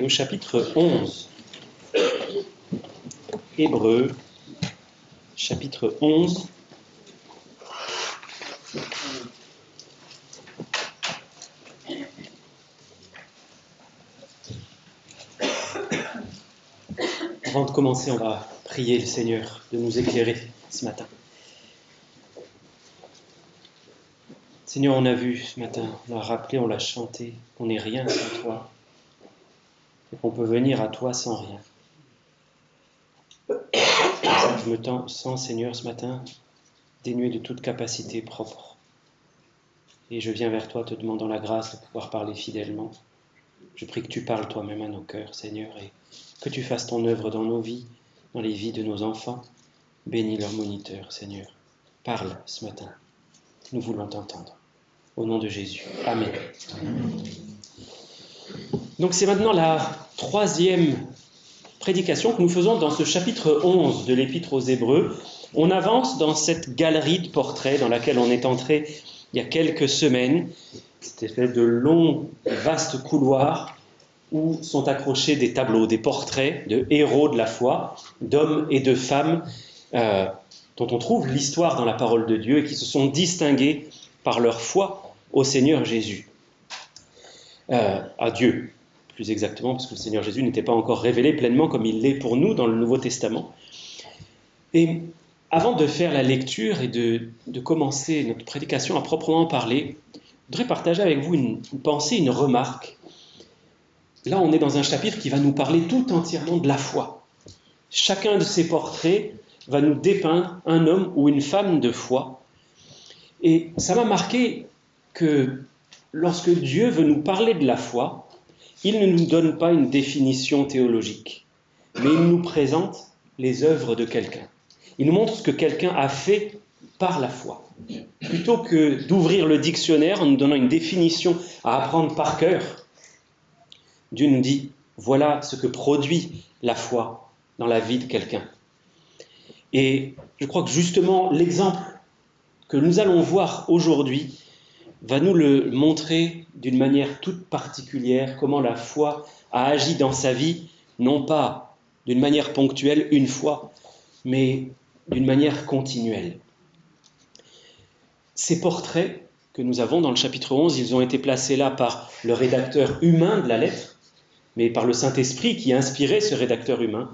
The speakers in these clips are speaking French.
Au chapitre 11, Hébreux, chapitre 11. Avant de commencer, on va prier le Seigneur de nous éclairer ce matin. Seigneur, on a vu ce matin, on l'a rappelé, on l'a chanté, qu'on n'est rien sans toi, et qu'on peut venir à toi sans rien. C'est pour ça que je me sens, Seigneur, ce matin, dénué de toute capacité propre. Et je viens vers toi te demandant la grâce de pouvoir parler fidèlement. Je prie que tu parles toi-même à nos cœurs, Seigneur, et que tu fasses ton œuvre dans nos vies, dans les vies de nos enfants. Bénis leurs moniteurs, Seigneur. Parle ce matin. Nous voulons t'entendre. Au nom de Jésus. Amen. Donc c'est maintenant la troisième prédication que nous faisons dans ce chapitre 11 de l'Épître aux Hébreux. On avance dans cette galerie de portraits dans laquelle on est entré il y a quelques semaines. Cette espèce de long, vaste couloir où sont accrochés des tableaux, des portraits de héros de la foi, d'hommes et de femmes dont on trouve l'histoire dans la parole de Dieu et qui se sont distingués par leur foi au Seigneur Jésus. À Dieu, plus exactement, parce que le Seigneur Jésus n'était pas encore révélé pleinement comme il l'est pour nous dans le Nouveau Testament. Et avant de faire la lecture et de commencer notre prédication à proprement parler, je voudrais partager avec vous une pensée, une remarque. Là, on est dans un chapitre qui va nous parler tout entièrement de la foi. Chacun de ces portraits va nous dépeindre un homme ou une femme de foi. Et ça m'a marqué que lorsque Dieu veut nous parler de la foi, il ne nous donne pas une définition théologique, mais il nous présente les œuvres de quelqu'un. Il nous montre ce que quelqu'un a fait par la foi. Plutôt que d'ouvrir le dictionnaire en nous donnant une définition à apprendre par cœur, Dieu nous dit, voilà ce que produit la foi dans la vie de quelqu'un. Et je crois que justement, l'exemple que nous allons voir aujourd'hui va nous le montrer d'une manière toute particulière, comment la foi a agi dans sa vie, non pas d'une manière ponctuelle, une fois, mais d'une manière continuelle. Ces portraits que nous avons dans le chapitre 11, ils ont été placés là par le rédacteur humain de la lettre, mais par le Saint-Esprit qui inspirait ce rédacteur humain,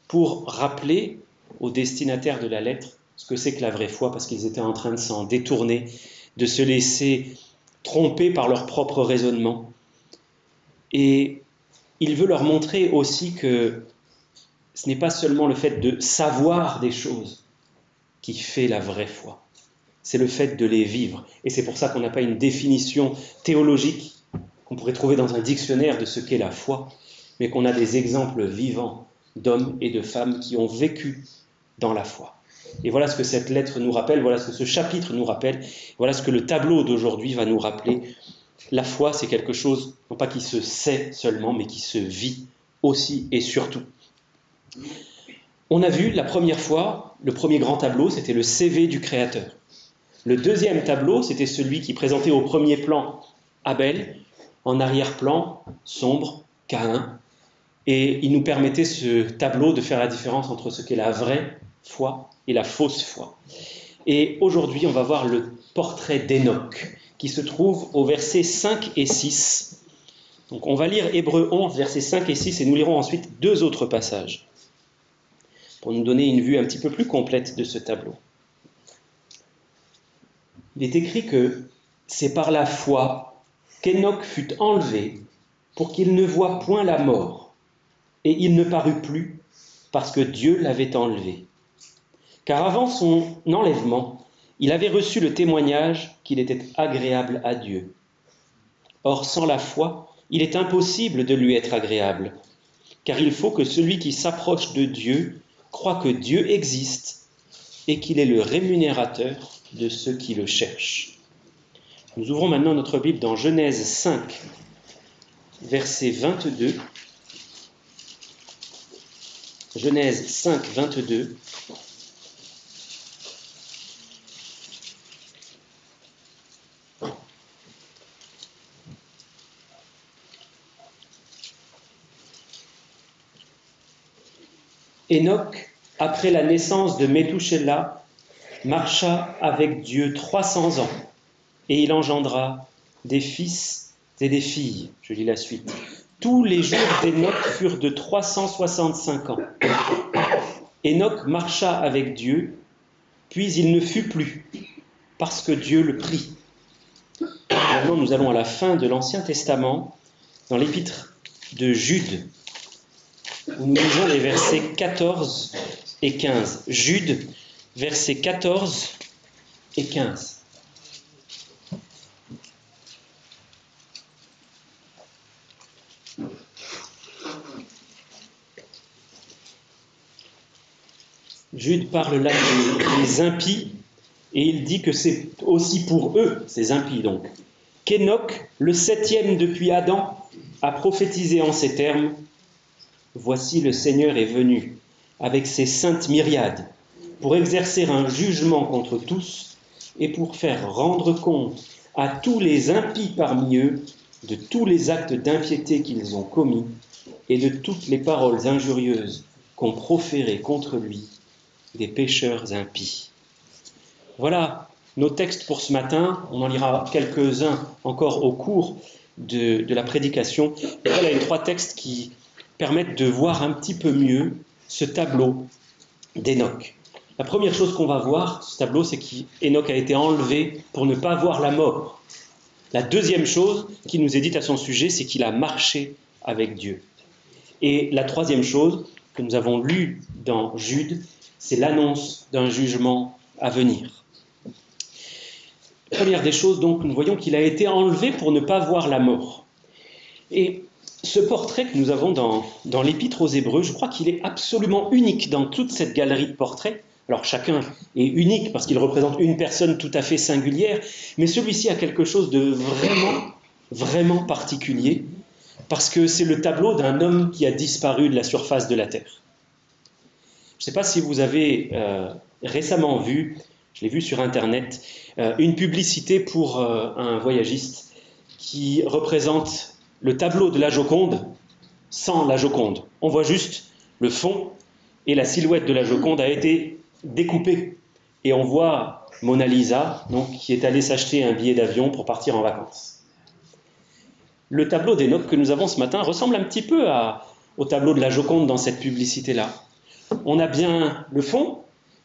pour rappeler aux destinataires de la lettre ce que c'est que la vraie foi, parce qu'ils étaient en train de s'en détourner, de se laisser tromper par leur propre raisonnement. Et il veut leur montrer aussi que ce n'est pas seulement le fait de savoir des choses qui fait la vraie foi, c'est le fait de les vivre. Et c'est pour ça qu'on n'a pas une définition théologique qu'on pourrait trouver dans un dictionnaire de ce qu'est la foi, mais qu'on a des exemples vivants d'hommes et de femmes qui ont vécu dans la foi. Et voilà ce que cette lettre nous rappelle, voilà ce que ce chapitre nous rappelle, voilà ce que le tableau d'aujourd'hui va nous rappeler. La foi, c'est quelque chose, non pas qui se sait seulement, mais qui se vit aussi et surtout. On a vu la première fois, le premier grand tableau, c'était le CV du Créateur. Le deuxième tableau, c'était celui qui présentait au premier plan Abel, en arrière-plan, sombre, Caïn. Et il nous permettait, ce tableau, de faire la différence entre ce qu'est la vraie foi et la fausse foi. Et aujourd'hui, on va voir le portrait d'Enoch, qui se trouve au versets 5 et 6. Donc on va lire Hébreux 11, versets 5 et 6, et nous lirons ensuite deux autres passages, pour nous donner une vue un petit peu plus complète de ce tableau. Il est écrit que c'est par la foi qu'Enoch fut enlevé pour qu'il ne voie point la mort, et il ne parut plus parce que Dieu l'avait enlevé. Car avant son enlèvement, il avait reçu le témoignage qu'il était agréable à Dieu. Or, sans la foi, il est impossible de lui être agréable, car il faut que celui qui s'approche de Dieu croie que Dieu existe et qu'il est le rémunérateur de ceux qui le cherchent. Nous ouvrons maintenant notre Bible dans Genèse 5, verset 22. Genèse 5, 22. Enoch, après la naissance de Métouchéla, marcha avec Dieu 300 ans, et il engendra des fils et des filles. Je lis la suite. Tous les jours d'Enoch furent de 365 ans. Enoch marcha avec Dieu, puis il ne fut plus, parce que Dieu le prit. Maintenant, nous allons à la fin de l'Ancien Testament, dans l'épître de Jude, où nous lisons les versets 14 et 15. Jude, versets 14 et 15. Jude parle là des impies, et il dit que c'est aussi pour eux, ces impies donc, qu'Enoch, le 7e depuis Adam, a prophétisé en ces termes: « Voici le Seigneur est venu, avec ses saintes myriades, pour exercer un jugement contre tous, et pour faire rendre compte à tous les impies parmi eux de tous les actes d'impiété qu'ils ont commis, et de toutes les paroles injurieuses qu'ont proférées contre lui des pécheurs impies. » Voilà nos textes pour ce matin. On en lira quelques-uns encore au cours de la prédication. Et voilà les 3 textes qui permettent de voir un petit peu mieux ce tableau d'Enoch. La première chose qu'on va voir, ce tableau, c'est qu'Enoch a été enlevé pour ne pas voir la mort. La deuxième chose qui nous est dite à son sujet, c'est qu'il a marché avec Dieu. Et la troisième chose que nous avons lue dans Jude, c'est l'annonce d'un jugement à venir. Première des choses, donc, nous voyons qu'il a été enlevé pour ne pas voir la mort. Et ce portrait que nous avons dans l'Épître aux Hébreux, je crois qu'il est absolument unique dans toute cette galerie de portraits. Alors chacun est unique parce qu'il représente une personne tout à fait singulière, mais celui-ci a quelque chose de vraiment, vraiment particulier, parce que c'est le tableau d'un homme qui a disparu de la surface de la Terre. Je ne sais pas si vous avez récemment vu, je l'ai vu sur Internet, une publicité pour un voyagiste qui représente le tableau de la Joconde sans la Joconde. On voit juste le fond et la silhouette de la Joconde a été découpée. Et on voit Mona Lisa, donc, qui est allée s'acheter un billet d'avion pour partir en vacances. Le tableau d'Enoch que nous avons ce matin ressemble un petit peu au tableau de la Joconde dans cette publicité-là. On a bien le fond,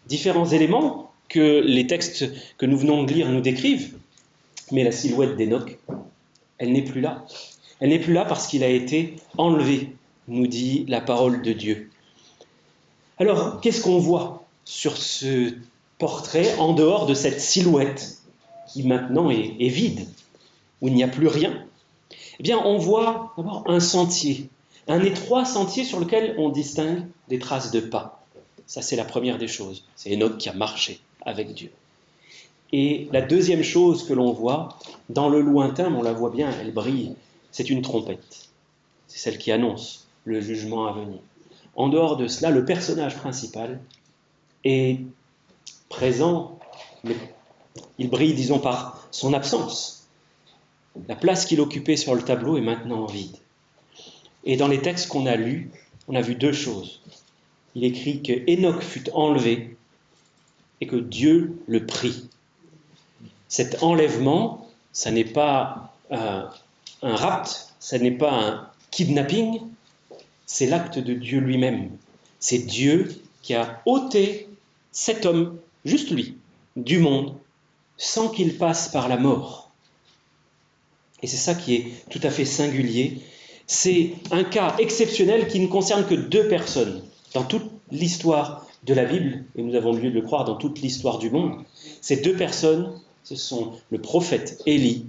différents éléments que les textes que nous venons de lire nous décrivent, mais la silhouette d'Enoch, elle n'est plus là. Elle n'est plus là parce qu'il a été enlevé, nous dit la parole de Dieu. Alors, qu'est-ce qu'on voit sur ce portrait en dehors de cette silhouette qui maintenant est vide, où il n'y a plus rien? Eh bien, on voit d'abord un sentier, un étroit sentier sur lequel on distingue des traces de pas. Ça, c'est la première des choses. C'est Enoch qui a marché avec Dieu. Et la deuxième chose que l'on voit, dans le lointain, on la voit bien, elle brille, c'est une trompette. C'est celle qui annonce le jugement à venir. En dehors de cela, le personnage principal est présent, mais il brille, disons, par son absence. La place qu'il occupait sur le tableau est maintenant vide. Et dans les textes qu'on a lus, on a vu 2 choses. Il écrit que Enoch fut enlevé et que Dieu le prit. Cet enlèvement, ça n'est pas un rapt, ça n'est pas un kidnapping, c'est l'acte de Dieu lui-même. C'est Dieu qui a ôté cet homme, juste lui, du monde, sans qu'il passe par la mort. Et c'est ça qui est tout à fait singulier. C'est un cas exceptionnel qui ne concerne que 2 personnes dans toute l'histoire de la Bible, et nous avons lieu de le croire dans toute l'histoire du monde. Ces 2 personnes, ce sont le prophète Élie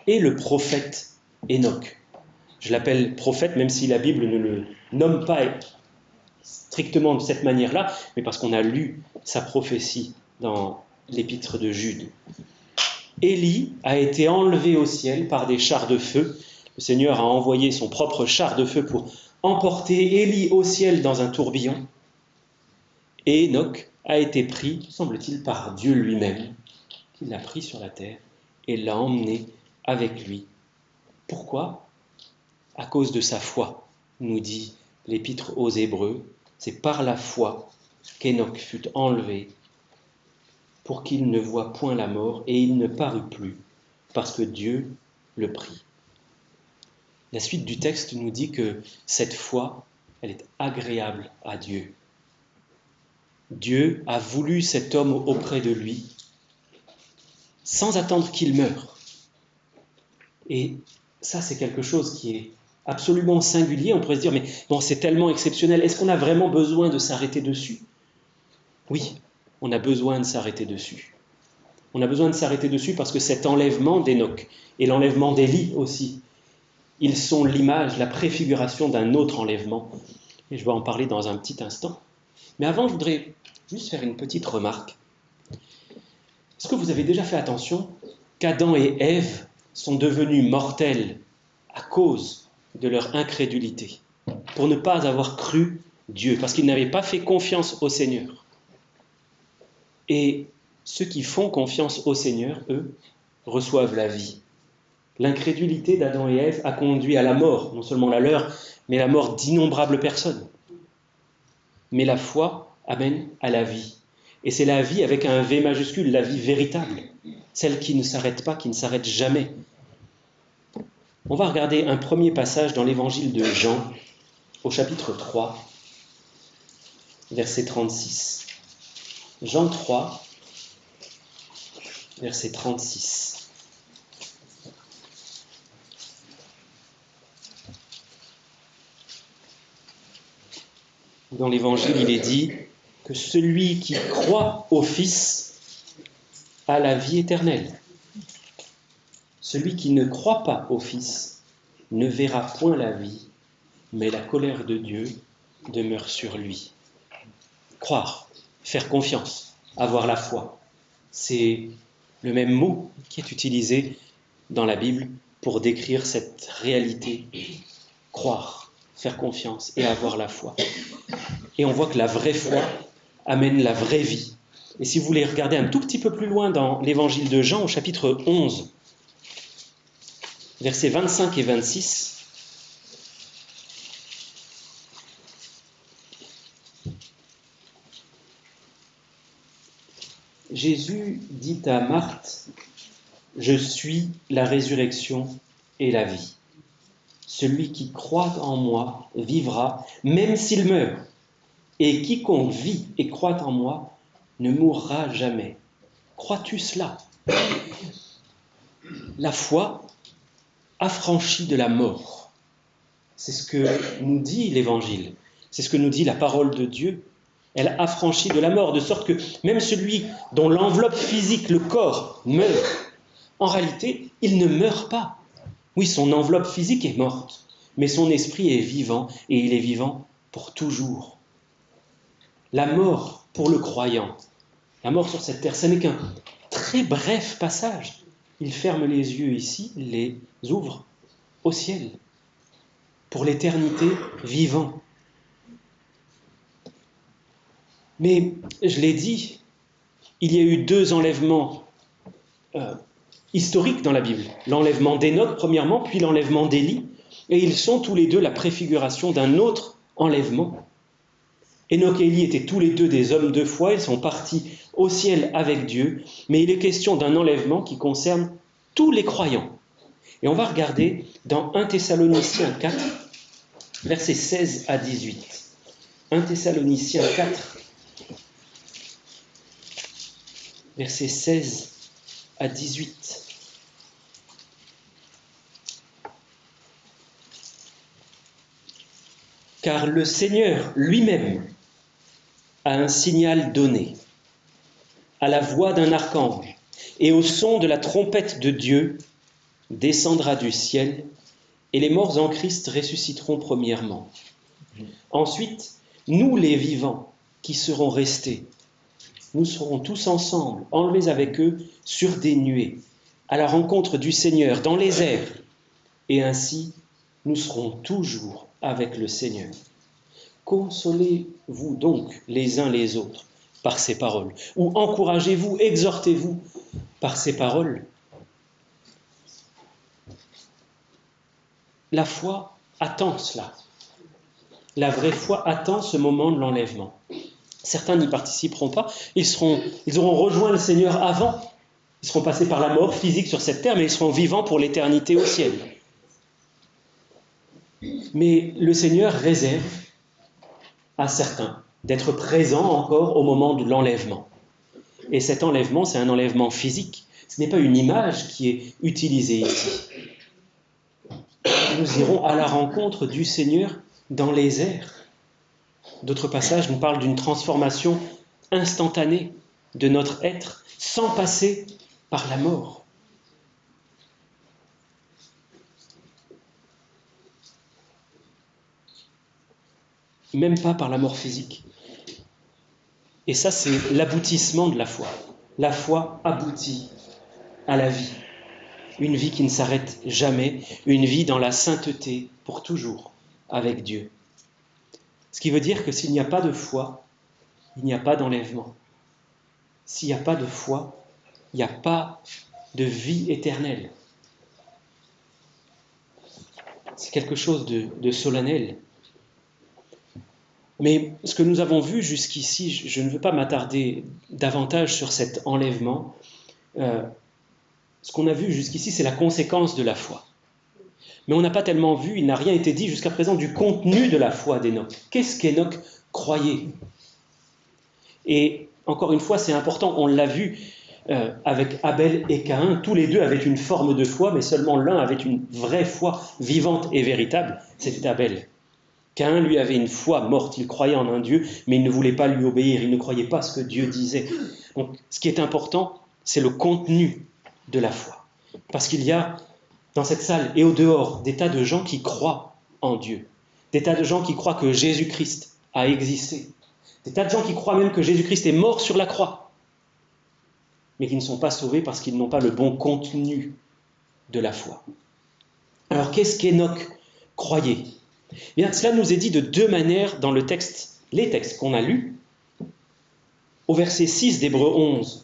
et le prophète Enoch. Je l'appelle prophète, même si la Bible ne le nomme pas strictement de cette manière-là, mais parce qu'on a lu sa prophétie dans l'épître de Jude. Élie a été enlevé au ciel par des chars de feu. Le Seigneur a envoyé son propre char de feu pour emporter Élie au ciel dans un tourbillon. Et Enoch a été pris, semble-t-il, par Dieu lui-même, qui l'a pris sur la terre et l'a emmené avec lui. Pourquoi ? À cause de sa foi, nous dit l'épître aux Hébreux. C'est par la foi qu'Enoch fut enlevé pour qu'il ne voie point la mort, et il ne parut plus, parce que Dieu le prit. La suite du texte nous dit que cette foi, elle est agréable à Dieu. Dieu a voulu cet homme auprès de lui, sans attendre qu'il meure. Et ça, c'est quelque chose qui est absolument singulier. On pourrait se dire, mais bon, c'est tellement exceptionnel. Est-ce qu'on a vraiment besoin de s'arrêter dessus ? Oui, on a besoin de s'arrêter dessus. On a besoin de s'arrêter dessus parce que cet enlèvement d'Enoch et l'enlèvement d'Élie aussi, ils sont l'image, la préfiguration d'un autre enlèvement. Et je vais en parler dans un petit instant. Mais avant, je voudrais juste faire une petite remarque. Est-ce que vous avez déjà fait attention qu'Adam et Ève sont devenus mortels à cause de leur incrédulité, pour ne pas avoir cru Dieu, parce qu'ils n'avaient pas fait confiance au Seigneur. Et ceux qui font confiance au Seigneur, eux, reçoivent la vie. L'incrédulité d'Adam et Ève a conduit à la mort, non seulement la leur, mais la mort d'innombrables personnes. Mais la foi amène à la vie. Et c'est la vie avec un V majuscule, la vie véritable, celle qui ne s'arrête pas, qui ne s'arrête jamais. On va regarder un premier passage dans l'évangile de Jean, au chapitre 3, verset 36. Jean 3, verset 36. Dans l'évangile, il est dit que celui qui croit au Fils a la vie éternelle. Celui qui ne croit pas au Fils ne verra point la vie, mais la colère de Dieu demeure sur lui. Croire, faire confiance, avoir la foi, c'est le même mot qui est utilisé dans la Bible pour décrire cette réalité. Croire, faire confiance et avoir la foi. Et on voit que la vraie foi amène la vraie vie. Et si vous voulez regarder un tout petit peu plus loin dans l'évangile de Jean, au chapitre 11, versets 25 et 26, Jésus dit à Marthe, « Je suis la résurrection et la vie. Celui qui croit en moi vivra, même s'il meurt. Et quiconque vit et croit en moi ne mourra jamais. » Crois-tu cela ? La foi affranchie de la mort. C'est ce que nous dit l'Évangile. C'est ce que nous dit la parole de Dieu. Elle affranchit de la mort, de sorte que même celui dont l'enveloppe physique, le corps, meurt, en réalité, il ne meurt pas. Oui, son enveloppe physique est morte, mais son esprit est vivant, et il est vivant pour toujours. La mort pour le croyant, la mort sur cette terre, ce n'est qu'un très bref passage. Il ferme les yeux ici, il les ouvre au ciel, pour l'éternité vivant. Mais, je l'ai dit, il y a eu deux enlèvements historiques dans la Bible. L'enlèvement d'Enoch, premièrement, puis l'enlèvement d'Élie. Et ils sont tous les deux la préfiguration d'un autre enlèvement. Enoch et Élie étaient tous les deux des hommes de foi, ils sont partis au ciel avec Dieu, mais il est question d'un enlèvement qui concerne tous les croyants. Et on va regarder dans 1 Thessaloniciens 4, versets 16 à 18. 1 Thessaloniciens 4, versets 16 à 18. Car le Seigneur lui-même a un signal donné, à la voix d'un archange et au son de la trompette de Dieu, descendra du ciel, et les morts en Christ ressusciteront premièrement. Ensuite, nous les vivants qui serons restés, nous serons tous ensemble, enlevés avec eux sur des nuées, à la rencontre du Seigneur dans les airs, et ainsi nous serons toujours avec le Seigneur. Consolez-vous donc les uns les autres par ces paroles, ou encouragez-vous, exhortez-vous par ces paroles. La foi attend cela. La vraie foi attend ce moment de l'enlèvement. Certains n'y participeront pas, ils auront rejoint le Seigneur avant, ils seront passés par la mort physique sur cette terre, mais ils seront vivants pour l'éternité au ciel. Mais le Seigneur réserve à certains d'être présents encore au moment de l'enlèvement. Et cet enlèvement, c'est un enlèvement physique. Ce n'est pas une image qui est utilisée ici. Nous irons à la rencontre du Seigneur dans les airs. D'autres passages nous parlent d'une transformation instantanée de notre être sans passer par la mort. Même pas par la mort physique. Et ça, c'est l'aboutissement de la foi. La foi aboutit à la vie. Une vie qui ne s'arrête jamais, une vie dans la sainteté pour toujours avec Dieu. Ce qui veut dire que s'il n'y a pas de foi, il n'y a pas d'enlèvement. S'il n'y a pas de foi, il n'y a pas de vie éternelle. C'est quelque chose de solennel. Mais ce que nous avons vu jusqu'ici, je ne veux pas m'attarder davantage sur cet enlèvement. Ce qu'on a vu jusqu'ici, c'est la conséquence de la foi. Mais on n'a pas tellement vu, il n'a rien été dit jusqu'à présent du contenu de la foi d'Hénoch. Qu'est-ce qu'Hénoch croyait ? Et encore une fois, c'est important, on l'a vu avec Abel et Caïn, tous les deux avaient une forme de foi, mais seulement l'un avait une vraie foi vivante et véritable, c'était Abel. Caïn, lui, avait une foi morte, il croyait en un Dieu, mais il ne voulait pas lui obéir, il ne croyait pas ce que Dieu disait. Donc, ce qui est important, c'est le contenu de la foi. Parce qu'il y a dans cette salle et au dehors des tas de gens qui croient en Dieu, des tas de gens qui croient que Jésus-Christ a existé, des tas de gens qui croient même que Jésus-Christ est mort sur la croix, mais qui ne sont pas sauvés parce qu'ils n'ont pas le bon contenu de la foi. Alors qu'est-ce qu'Hénoch croyait ? Eh bien, cela nous est dit de deux manières dans le texte, les textes qu'on a lus. Au verset 6 d'Hébreux 11,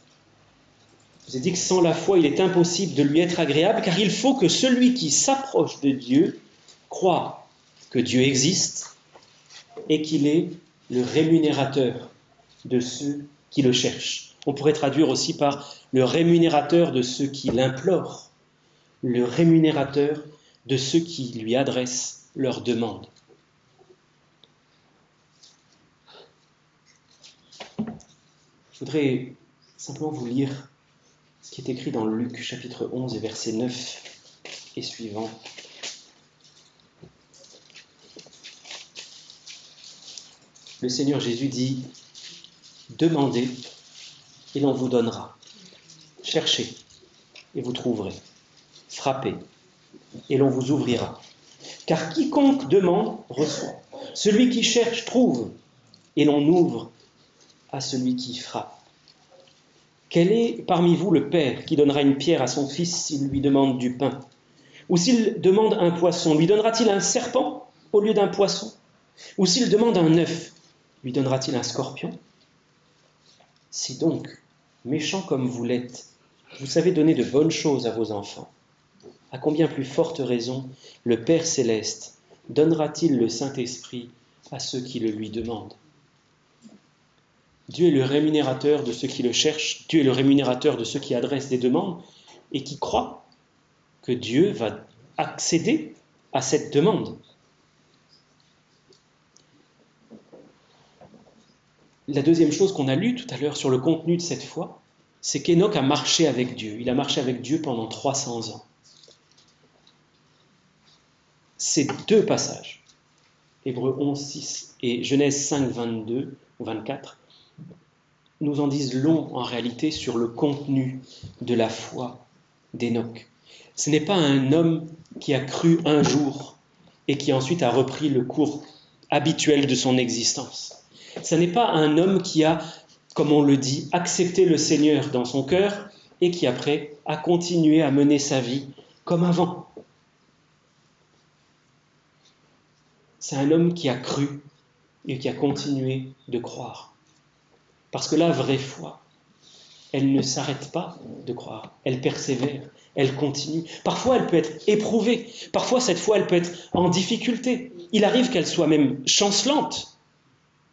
je vous ai dit que sans la foi, il est impossible de lui être agréable, car il faut que celui qui s'approche de Dieu croit que Dieu existe et qu'il est le rémunérateur de ceux qui le cherchent. On pourrait traduire aussi par le rémunérateur de ceux qui l'implorent, le rémunérateur de ceux qui lui adressent leurs demandes. Je voudrais simplement vous lire ce qui est écrit dans Luc chapitre 11 et verset 9 et suivant. Le Seigneur Jésus dit « Demandez et l'on vous donnera. Cherchez et vous trouverez. Frappez et l'on vous ouvrira. Car quiconque demande reçoit. Celui qui cherche trouve et l'on ouvre à celui qui frappe. Quel est parmi vous le père qui donnera une pierre à son fils s'il lui demande du pain ? Ou s'il demande un poisson, lui donnera-t-il un serpent au lieu d'un poisson ? Ou s'il demande un œuf, lui donnera-t-il un scorpion ? Si donc, méchants comme vous l'êtes, vous savez donner de bonnes choses à vos enfants, à combien plus forte raison le Père céleste donnera-t-il le Saint-Esprit à ceux qui le lui demandent ? Dieu est le rémunérateur de ceux qui le cherchent, Dieu est le rémunérateur de ceux qui adressent des demandes et qui croient que Dieu va accéder à cette demande. La deuxième chose qu'on a lue tout à l'heure sur le contenu de cette foi, c'est qu'Hénoch a marché avec Dieu. Il a marché avec Dieu pendant 300 ans. Ces deux passages, Hébreux 11, 6 et Genèse 5, 22 ou 24, nous en disent long en réalité sur le contenu de la foi d'Hénoch. Ce n'est pas un homme qui a cru un jour et qui ensuite a repris le cours habituel de son existence. Ce n'est pas un homme qui a, comme on le dit, accepté le Seigneur dans son cœur et qui après a continué à mener sa vie comme avant. C'est un homme qui a cru et qui a continué de croire. Parce que la vraie foi, elle ne s'arrête pas de croire, elle persévère, elle continue. Parfois, elle peut être éprouvée, parfois cette foi, elle peut être en difficulté, il arrive qu'elle soit même chancelante.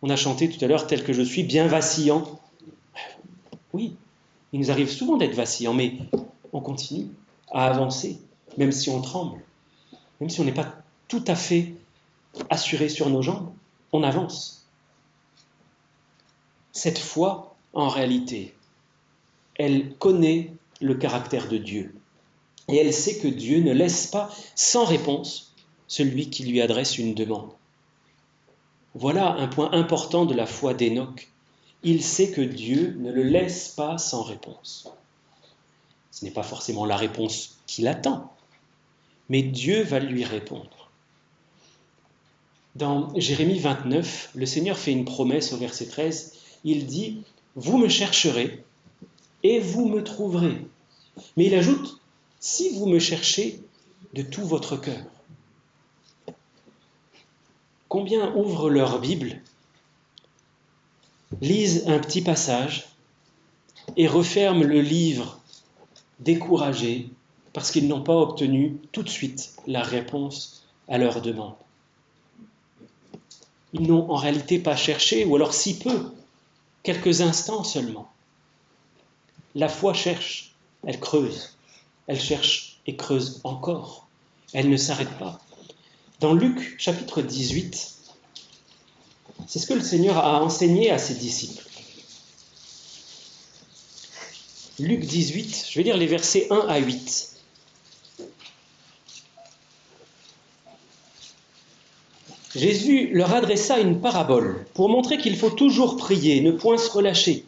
On a chanté tout à l'heure « tel que je suis, bien vacillant ». Oui, il nous arrive souvent d'être vacillants, mais on continue à avancer, même si on tremble, même si on n'est pas tout à fait assuré sur nos jambes, on avance. Cette foi, en réalité, elle connaît le caractère de Dieu. Et elle sait que Dieu ne laisse pas sans réponse celui qui lui adresse une demande. Voilà un point important de la foi d'Hénoch. Il sait que Dieu ne le laisse pas sans réponse. Ce n'est pas forcément la réponse qu'il attend, mais Dieu va lui répondre. Dans Jérémie 29, le Seigneur fait une promesse au verset 13. Il dit « Vous me chercherez et vous me trouverez. » Mais il ajoute « Si vous me cherchez de tout votre cœur. » Combien ouvrent leur Bible, lisent un petit passage et referment le livre découragés parce qu'ils n'ont pas obtenu tout de suite la réponse à leur demande. Ils n'ont en réalité pas cherché, ou alors si peu, quelques instants seulement. La foi cherche, elle creuse, elle cherche et creuse encore, elle ne s'arrête pas. Dans Luc chapitre 18, c'est ce que le Seigneur a enseigné à ses disciples. Luc 18, je vais lire les versets 1 à 8. Jésus leur adressa une parabole pour montrer qu'il faut toujours prier, ne point se relâcher.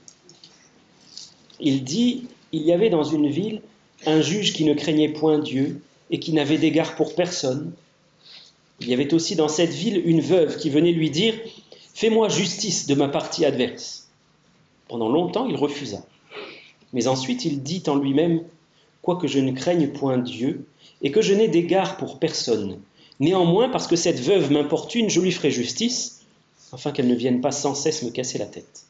Il dit, il y avait dans une ville un juge qui ne craignait point Dieu et qui n'avait d'égard pour personne. Il y avait aussi dans cette ville une veuve qui venait lui dire « Fais-moi justice de ma partie adverse ». Pendant longtemps, il refusa. Mais ensuite, il dit en lui-même « Quoique je ne craigne point Dieu et que je n'ai d'égard pour personne, néanmoins, parce que cette veuve m'importune, je lui ferai justice, afin qu'elle ne vienne pas sans cesse me casser la tête. »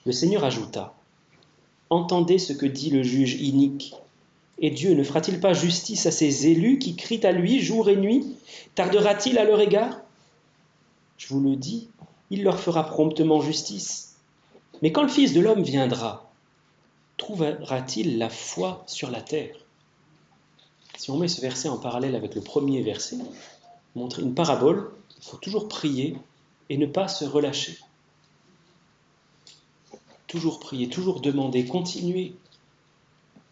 Le Seigneur ajouta « Entendez ce que dit le juge inique. Et Dieu ne fera-t-il pas justice à ses élus qui crient à lui jour et nuit? Tardera-t-il à leur égard? Je vous le dis, il leur fera promptement justice. Mais quand le Fils de l'homme viendra, trouvera-t-il la foi sur la terre ?» Si on met ce verset en parallèle avec le premier verset, montre une parabole, il faut toujours prier et ne pas se relâcher. Toujours prier, toujours demander, continuer.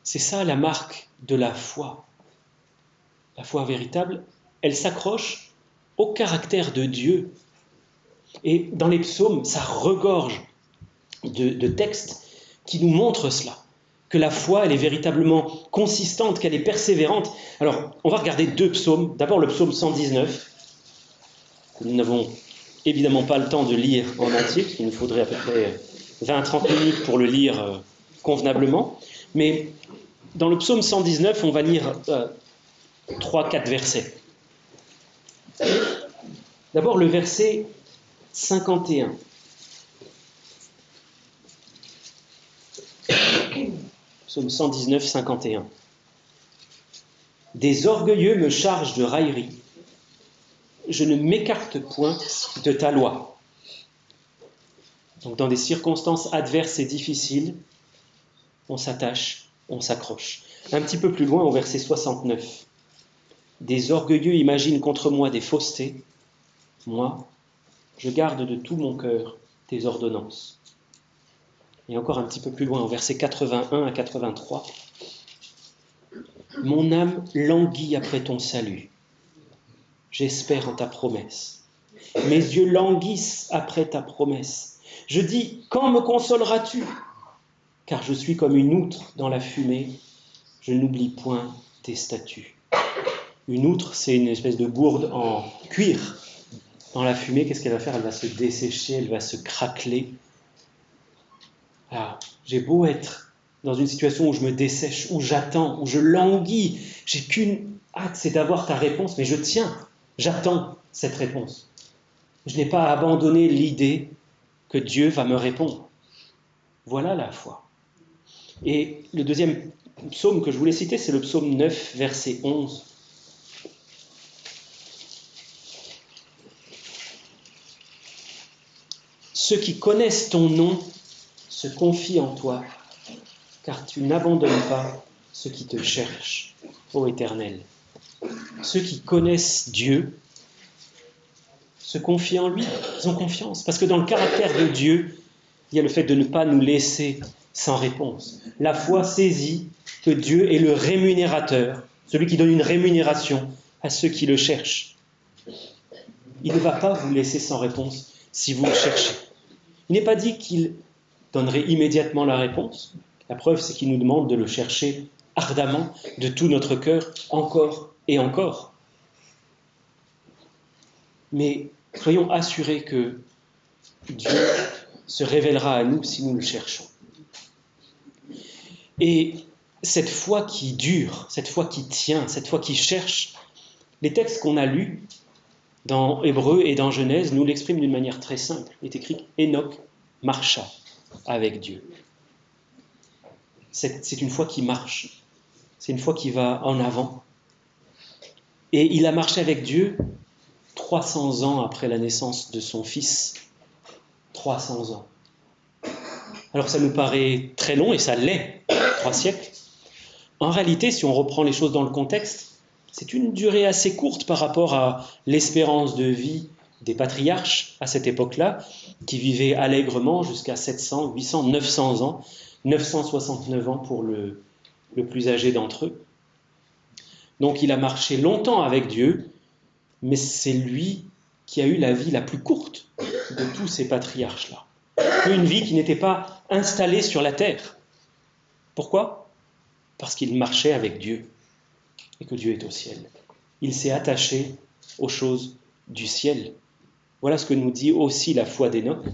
C'est ça la marque de la foi. La foi véritable, elle s'accroche au caractère de Dieu. Et dans les psaumes, ça regorge de textes qui nous montrent cela, que la foi, elle est véritablement consistante, qu'elle est persévérante. Alors, on va regarder deux psaumes. D'abord, le psaume 119, que nous n'avons évidemment pas le temps de lire en entier, parce qu'il nous faudrait à peu près 20-30 minutes pour le lire convenablement. Mais dans le psaume 119, on va lire 3-4 versets. D'abord, le verset 51. Psaume 119, 51. Des orgueilleux me chargent de raillerie. Je ne m'écarte point de ta loi. Donc, dans des circonstances adverses et difficiles, on s'attache, on s'accroche. Un petit peu plus loin, au verset 69. Des orgueilleux imaginent contre moi des faussetés. Moi, je garde de tout mon cœur tes ordonnances. Et encore un petit peu plus loin, au verset 81 à 83. Mon âme languit après ton salut. J'espère en ta promesse. Mes yeux languissent après ta promesse. Je dis, quand me consoleras-tu? Car je suis comme une outre dans la fumée. Je n'oublie point tes statuts. Une outre, c'est une espèce de gourde en cuir. Dans la fumée, qu'est-ce qu'elle va faire? Elle va se dessécher, elle va se craqueler. Alors, j'ai beau être dans une situation où je me dessèche, où j'attends, où je languis, j'ai qu'une hâte, c'est d'avoir ta réponse, mais je tiens, j'attends cette réponse. Je n'ai pas abandonné l'idée que Dieu va me répondre. Voilà la foi. Et le deuxième psaume que je voulais citer, c'est le psaume 9, verset 11. Ceux qui connaissent ton nom se confient en toi, car tu n'abandonnes pas ceux qui te cherchent, ô Éternel. Ceux qui connaissent Dieu se confient en lui, ils ont confiance. Parce que dans le caractère de Dieu, il y a le fait de ne pas nous laisser sans réponse. La foi saisit que Dieu est le rémunérateur, celui qui donne une rémunération à ceux qui le cherchent. Il ne va pas vous laisser sans réponse si vous le cherchez. Il n'est pas dit qu'il donnerait immédiatement la réponse. La preuve, c'est qu'il nous demande de le chercher ardemment, de tout notre cœur, encore et encore. Mais soyons assurés que Dieu se révélera à nous si nous le cherchons. Et cette foi qui dure, cette foi qui tient, cette foi qui cherche, les textes qu'on a lus dans Hébreux et dans Genèse nous l'expriment d'une manière très simple. Il est écrit « Enoch marcha avec Dieu ». C'est une foi qui marche, c'est une foi qui va en avant. Et il a marché avec Dieu 300 ans après la naissance de son fils. 300 ans. Alors ça nous paraît très long, et ça l'est, 3 siècles. En réalité, si on reprend les choses dans le contexte, c'est une durée assez courte par rapport à l'espérance de vie des patriarches à cette époque-là, qui vivaient allègrement jusqu'à 700, 800, 900 ans, 969 ans pour le plus âgé d'entre eux. Donc il a marché longtemps avec Dieu, mais c'est lui qui a eu la vie la plus courte de tous ces patriarches-là. Une vie qui n'était pas installée sur la terre. Pourquoi ? Parce qu'il marchait avec Dieu et que Dieu est au ciel. Il s'est attaché aux choses du ciel. Voilà ce que nous dit aussi la foi d'Enoch.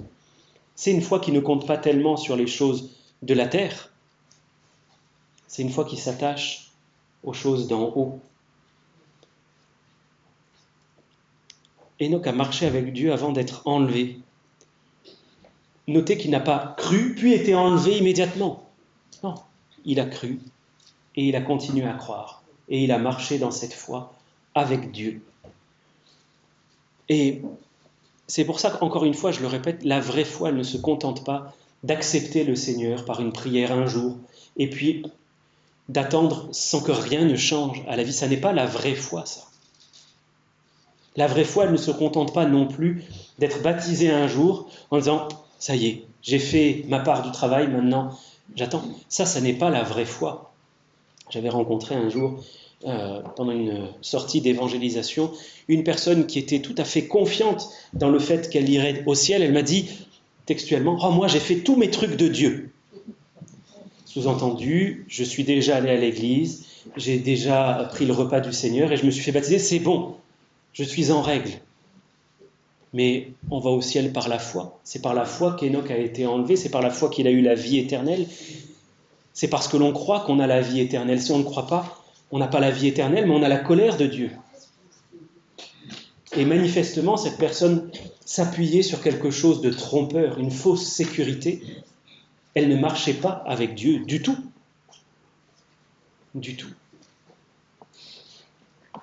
C'est une foi qui ne compte pas tellement sur les choses de la terre. C'est une foi qui s'attache aux choses d'en haut. Enoch a marché avec Dieu avant d'être enlevé. Notez qu'il n'a pas cru, puis été enlevé immédiatement. Non, il a cru et il a continué à croire. Et il a marché dans cette foi avec Dieu. Et c'est pour ça qu'encore une fois, je le répète, la vraie foi, elle ne se contente pas d'accepter le Seigneur par une prière un jour, et puis d'attendre sans que rien ne change à la vie. Ça n'est pas la vraie foi, ça. La vraie foi, elle ne se contente pas non plus d'être baptisé un jour en disant « ça y est, j'ai fait ma part du travail, maintenant j'attends ». Ça n'est pas la vraie foi. J'avais rencontré un jour, pendant une sortie d'évangélisation, une personne qui était tout à fait confiante dans le fait qu'elle irait au ciel. Elle m'a dit textuellement « Oh, moi j'ai fait tous mes trucs de Dieu ». Sous-entendu, je suis déjà allé à l'église, j'ai déjà pris le repas du Seigneur et je me suis fait baptiser, c'est bon, je suis en règle. Mais on va au ciel par la foi. C'est par la foi qu'Enoch a été enlevé, c'est par la foi qu'il a eu la vie éternelle. C'est parce que l'on croit qu'on a la vie éternelle. Si on ne croit pas, on n'a pas la vie éternelle, mais on a la colère de Dieu. Et manifestement, cette personne s'appuyait sur quelque chose de trompeur, une fausse sécurité. Elle ne marchait pas avec Dieu du tout. Du tout.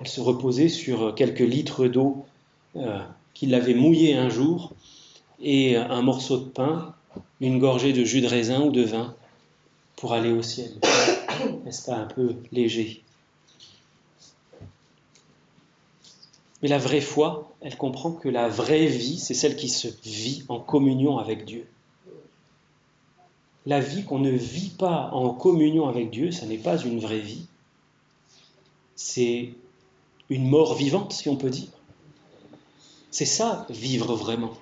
Elle se reposait sur quelques litres d'eau qui l'avaient mouillée un jour et un morceau de pain, une gorgée de jus de raisin ou de vin pour aller au ciel. N'est-ce pas un peu léger ? Mais la vraie foi, elle comprend que la vraie vie, c'est celle qui se vit en communion avec Dieu. La vie qu'on ne vit pas en communion avec Dieu, ça n'est pas une vraie vie. C'est une mort vivante, si on peut dire. C'est ça, vivre vraiment.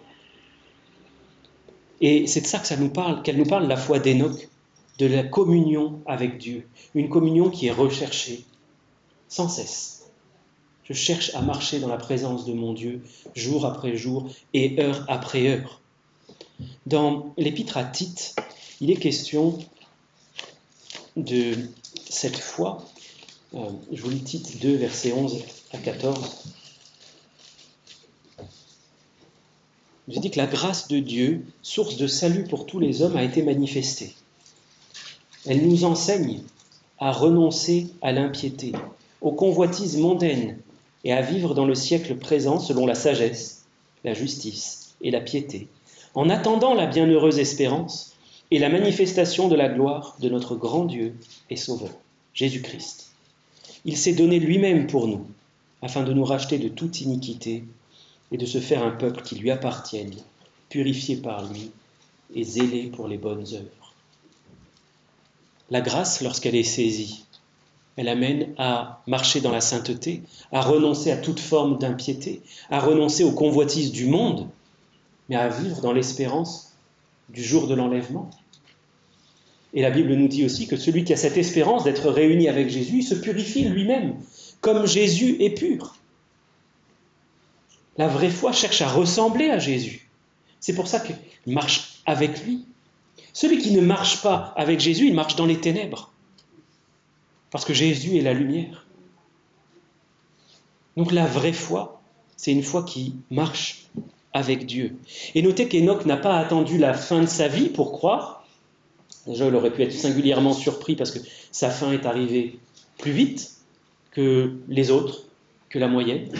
Et c'est de ça que qu'elle nous parle, la foi d'Enoch, de la communion avec Dieu. Une communion qui est recherchée sans cesse. Je cherche à marcher dans la présence de mon Dieu, jour après jour et heure après heure. Dans l'épître à Tite, il est question de cette foi. Je vous lis Tite 2, versets 11 à 14. Je dis que la grâce de Dieu, source de salut pour tous les hommes, a été manifestée. Elle nous enseigne à renoncer à l'impiété, aux convoitises mondaines et à vivre dans le siècle présent selon la sagesse, la justice et la piété, en attendant la bienheureuse espérance et la manifestation de la gloire de notre grand Dieu et Sauveur, Jésus-Christ. Il s'est donné lui-même pour nous, afin de nous racheter de toute iniquité et de se faire un peuple qui lui appartienne, purifié par lui et zélé pour les bonnes œuvres. La grâce, lorsqu'elle est saisie, elle amène à marcher dans la sainteté, à renoncer à toute forme d'impiété, à renoncer aux convoitises du monde, mais à vivre dans l'espérance du jour de l'enlèvement. Et la Bible nous dit aussi que celui qui a cette espérance d'être réuni avec Jésus, il se purifie lui-même, comme Jésus est pur. La vraie foi cherche à ressembler à Jésus. C'est pour ça qu'il marche avec lui. Celui qui ne marche pas avec Jésus, il marche dans les ténèbres. Parce que Jésus est la lumière. Donc la vraie foi, c'est une foi qui marche avec Dieu. Et notez qu'Hénoch n'a pas attendu la fin de sa vie pour croire. Déjà, il aurait pu être singulièrement surpris parce que sa fin est arrivée plus vite que les autres, que la moyenne.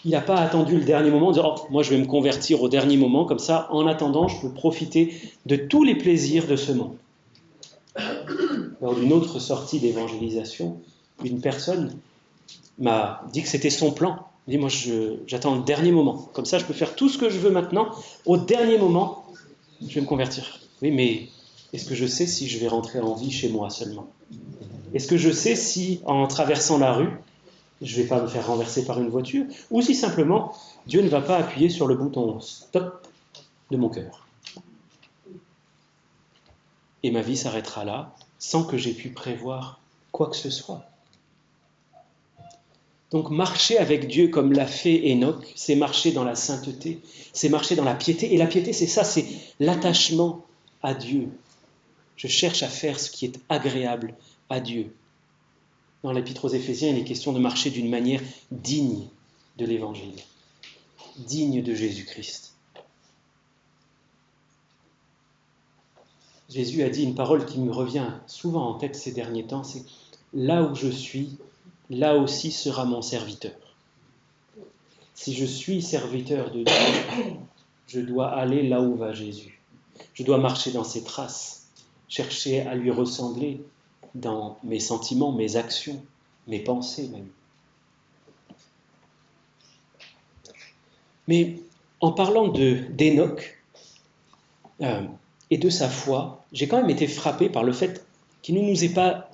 Il n'a pas attendu le dernier moment en disant « Oh, moi je vais me convertir au dernier moment, comme ça, en attendant, je peux profiter de tous les plaisirs de ce monde. » Lors d'une autre sortie d'évangélisation, une personne m'a dit que c'était son plan. Il dit « Moi, j'attends le dernier moment. Comme ça, je peux faire tout ce que je veux maintenant. Au dernier moment, je vais me convertir. » Oui, mais est-ce que je sais si je vais rentrer en vie chez moi seulement ? Est-ce que je sais si, en traversant la rue, je ne vais pas me faire renverser par une voiture, ou si simplement Dieu ne va pas appuyer sur le bouton stop de mon cœur. Et ma vie s'arrêtera là, sans que j'aie pu prévoir quoi que ce soit. Donc marcher avec Dieu comme l'a fait Hénoch, c'est marcher dans la sainteté, c'est marcher dans la piété. Et la piété, c'est ça, c'est l'attachement à Dieu. Je cherche à faire ce qui est agréable à Dieu. Dans l'Épître aux Éphésiens, il est question de marcher d'une manière digne de l'Évangile, digne de Jésus-Christ. Jésus a dit une parole qui me revient souvent en tête ces derniers temps, c'est « Là où je suis, là aussi sera mon serviteur. » Si je suis serviteur de Dieu, je dois aller là où va Jésus. Je dois marcher dans ses traces, chercher à lui ressembler dans mes sentiments, mes actions, mes pensées même. Mais en parlant d'Hénoch et de sa foi, j'ai quand même été frappé par le fait qu'il ne nous ait pas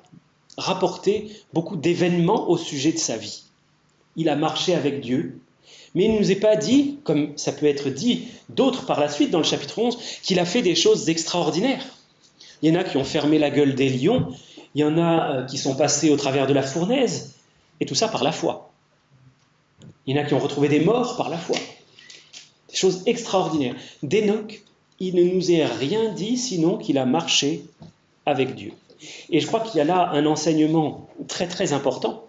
rapporté beaucoup d'événements au sujet de sa vie. Il a marché avec Dieu, mais il ne nous est pas dit, comme ça peut être dit d'autres par la suite dans le chapitre 11, qu'il a fait des choses extraordinaires. Il y en a qui ont fermé la gueule des lions, il y en a qui sont passés au travers de la fournaise, et tout ça par la foi. Il y en a qui ont retrouvé des morts par la foi. Des choses extraordinaires. D'Hénoch, il ne nous est rien dit sinon qu'il a marché avec Dieu. Et je crois qu'il y a là un enseignement très très important,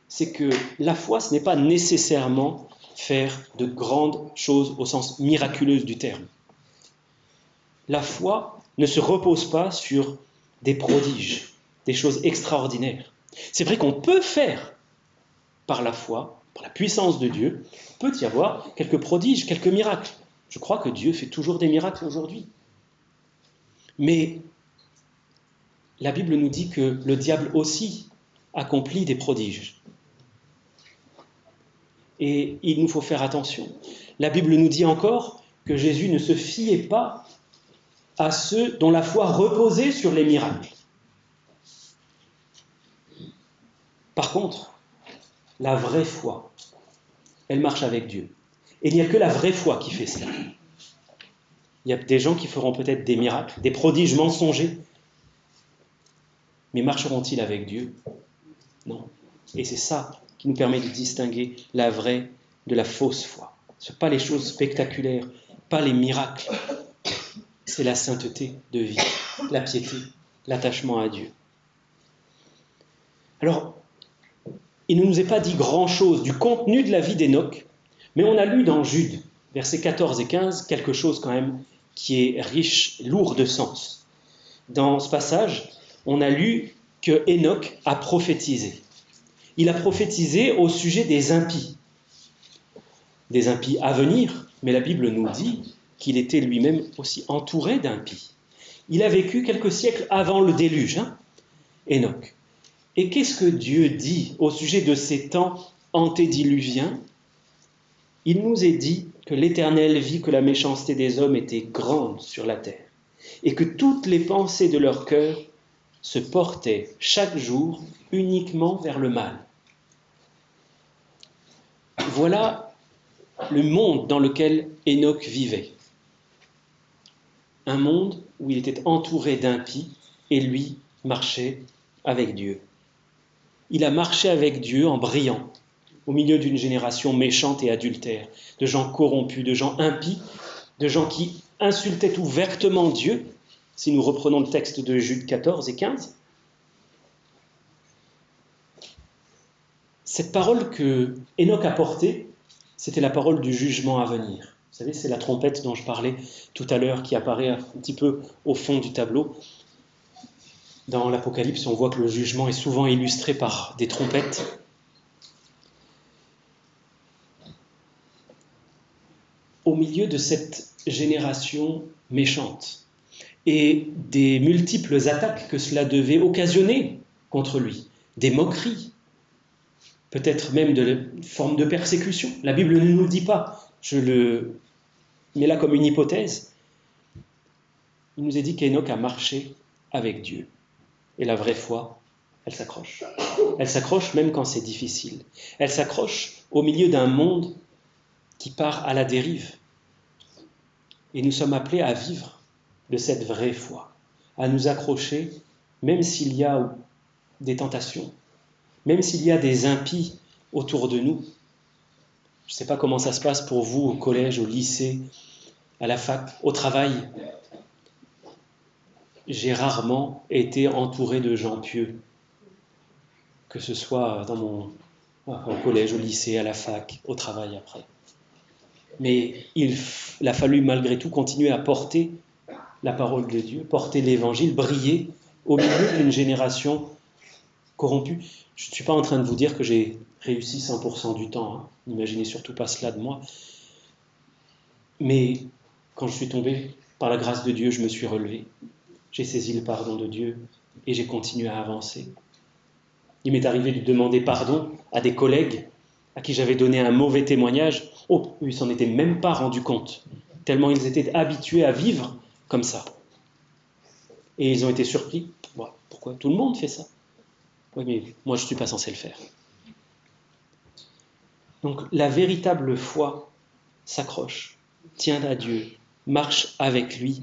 c'est que la foi, ce n'est pas nécessairement faire de grandes choses au sens miraculeux du terme. La foi ne se repose pas sur des prodiges, des choses extraordinaires. C'est vrai qu'on peut faire par la foi, par la puissance de Dieu, il peut y avoir quelques prodiges, quelques miracles. Je crois que Dieu fait toujours des miracles aujourd'hui. Mais la Bible nous dit que le diable aussi accomplit des prodiges. Et il nous faut faire attention. La Bible nous dit encore que Jésus ne se fiait pas à ceux dont la foi reposait sur les miracles. Par contre, la vraie foi, elle marche avec Dieu. Et il n'y a que la vraie foi qui fait cela. Il y a des gens qui feront peut-être des miracles, des prodiges mensongers, mais marcheront-ils avec Dieu ? Non. Et c'est ça qui nous permet de distinguer la vraie de la fausse foi. Ce ne sont pas les choses spectaculaires, pas les miracles. C'est la sainteté de vie, la piété, l'attachement à Dieu. Alors, il ne nous est pas dit grand-chose du contenu de la vie d'Hénoch, mais on a lu dans Jude, versets 14 et 15, quelque chose quand même qui est riche, lourd de sens. Dans ce passage, on a lu que Hénoch a prophétisé. Il a prophétisé au sujet des impies. des impies à venir, mais la Bible nous dit qu'il était lui-même aussi entouré d'impies. Il a vécu quelques siècles avant le déluge, Enoch. Et qu'est-ce que Dieu dit au sujet de ces temps antédiluviens? Il nous est dit que l'Éternel vit que la méchanceté des hommes était grande sur la terre, et que toutes les pensées de leur cœur se portaient chaque jour uniquement vers le mal. Voilà le monde dans lequel Enoch vivait. Un monde où il était entouré d'impies et lui marchait avec Dieu. Il a marché avec Dieu en brillant au milieu d'une génération méchante et adultère, de gens corrompus, de gens impies, de gens qui insultaient ouvertement Dieu, si nous reprenons le texte de Jude 14 et 15. Cette parole que Enoch a portée, c'était la parole du jugement à venir. Vous savez, c'est la trompette dont je parlais tout à l'heure qui apparaît un petit peu au fond du tableau. Dans l'Apocalypse, on voit que le jugement est souvent illustré par des trompettes. Au milieu de cette génération méchante et des multiples attaques que cela devait occasionner contre lui, des moqueries, peut-être même de formes de persécution. La Bible ne nous le dit pas, je le mets là comme une hypothèse. Il nous est dit qu'Enoch a marché avec Dieu. Et la vraie foi, elle s'accroche. Elle s'accroche même quand c'est difficile. Elle s'accroche au milieu d'un monde qui part à la dérive. Et nous sommes appelés à vivre de cette vraie foi, à nous accrocher, même s'il y a des tentations, même s'il y a des impies autour de nous. Je ne sais pas comment ça se passe pour vous au collège, au lycée, à la fac, au travail. J'ai rarement été entouré de gens pieux, que ce soit au collège, au lycée, à la fac, au travail après. Mais il a fallu malgré tout continuer à porter la parole de Dieu, porter l'évangile, briller au milieu d'une génération corrompue. Je ne suis pas en train de vous dire que j'ai réussi 100% du temps, n'imaginez surtout pas cela de moi. Mais quand je suis tombé, par la grâce de Dieu, je me suis relevé. J'ai saisi le pardon de Dieu et j'ai continué à avancer. Il m'est arrivé de demander pardon à des collègues à qui j'avais donné un mauvais témoignage. Oh, ils s'en étaient même pas rendus compte, tellement ils étaient habitués à vivre comme ça. Et ils ont été surpris. Pourquoi tout le monde fait ça? Oui, mais moi je ne suis pas censé le faire. Donc la véritable foi s'accroche, tient à Dieu, marche avec lui.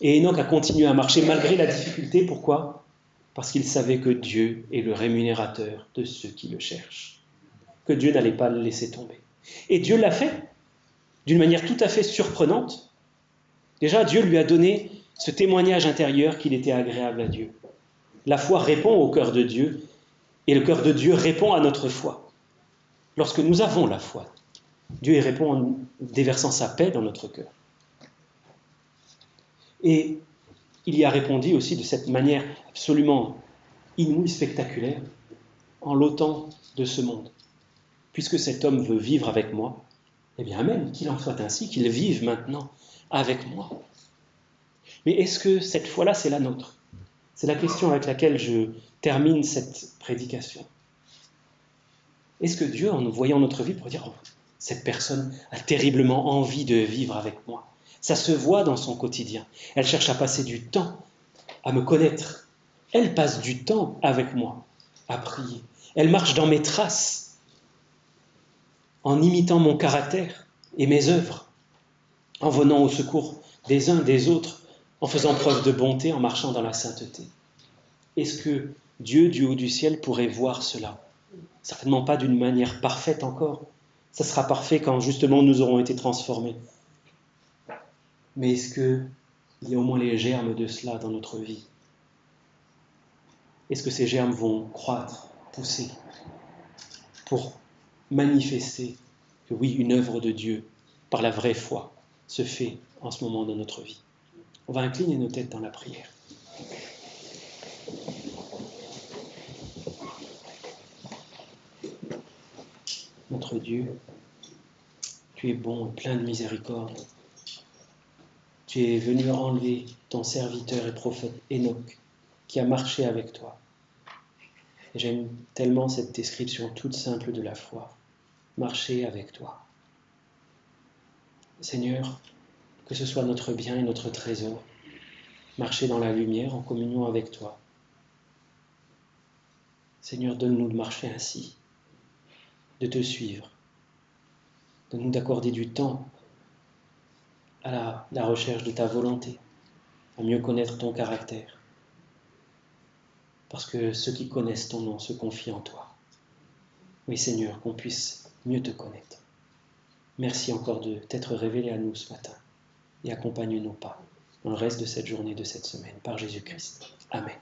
Et Enoch a continué à marcher malgré la difficulté. Pourquoi? Parce qu'il savait que Dieu est le rémunérateur de ceux qui le cherchent. Que Dieu n'allait pas le laisser tomber. Et Dieu l'a fait d'une manière tout à fait surprenante. Déjà, Dieu lui a donné ce témoignage intérieur qu'il était agréable à Dieu. La foi répond au cœur de Dieu et le cœur de Dieu répond à notre foi. Lorsque nous avons la foi, Dieu y répond en déversant sa paix dans notre cœur. Et il y a répondu aussi de cette manière absolument inouïe, spectaculaire, en l'ôtant de ce monde. Puisque cet homme veut vivre avec moi, eh bien, amen, qu'il en soit ainsi, qu'il vive maintenant avec moi. Mais est-ce que cette foi-là, c'est la nôtre? C'est la question avec laquelle je termine cette prédication. Est-ce que Dieu, en nous voyant notre vie, pourrait dire « Oh, cette personne a terriblement envie de vivre avec moi ». Ça se voit dans son quotidien. Elle cherche à passer du temps, à me connaître. Elle passe du temps avec moi, à prier. Elle marche dans mes traces, en imitant mon caractère et mes œuvres, en venant au secours des uns des autres, en faisant preuve de bonté, en marchant dans la sainteté. Est-ce que Dieu, du haut du ciel, pourrait voir cela? Certainement pas d'une manière parfaite encore. Ça sera parfait quand justement nous aurons été transformés. Mais est-ce qu'il y a au moins les germes de cela dans notre vie? Est-ce que ces germes vont croître, pousser, pour manifester que oui, une œuvre de Dieu, par la vraie foi, se fait en ce moment dans notre vie? On va incliner nos têtes dans la prière. Notre Dieu, Tu es bon et plein de miséricorde. Tu es venu enlever ton serviteur et prophète Enoch, qui a marché avec toi. Et j'aime tellement cette description toute simple de la foi. Marcher avec toi. Seigneur, que ce soit notre bien et notre trésor, marcher dans la lumière en communion avec toi. Seigneur, donne-nous de marcher ainsi, de te suivre. Donne-nous d'accorder du temps à la recherche de ta volonté, à mieux connaître ton caractère. Parce que ceux qui connaissent ton nom se confient en toi. Oui Seigneur, qu'on puisse mieux te connaître. Merci encore de t'être révélé à nous ce matin et accompagne nos pas dans le reste de cette journée, de cette semaine, par Jésus-Christ. Amen.